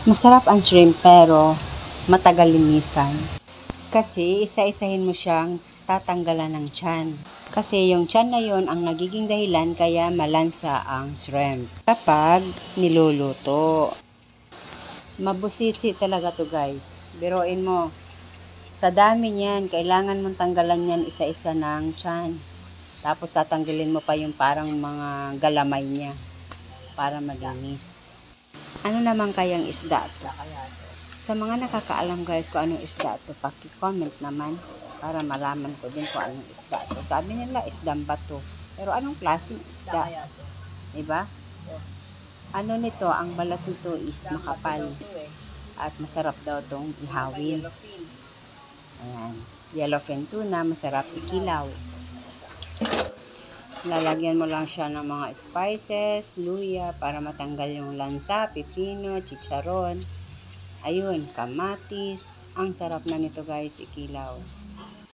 Masarap ang shrimp pero matagal linisan. Kasi isa-isahin mo siyang tatanggalan ng tiyan. Kasi yung tiyan na yon ang nagiging dahilan kaya malansa ang shrimp kapag niluluto. Mabusisi talaga to guys. Biruin mo. Sa dami niyan, kailangan mong tanggalan yan isa-isa ng tiyan. Tapos tatanggalin mo pa yung parang mga galamay niya para malinis. Ano naman kayang isda to? Sa mga nakakaalam guys kung anong isda to, paki-comment naman para malaman ko din kung anong isda to. Sabi nila isdang bato. Pero anong klaseng isda? Diba? Ano nito, ang balat nito is makapal. At masarap daw tong ihawin. Ayan. Yellowfin tuna, masarap ikilaw. Lalagyan mo lang siya ng mga spices, luya, para matanggal yung lansa, pipino, chicharon. Ayun, kamatis. Ang sarap na nito guys, ikilaw.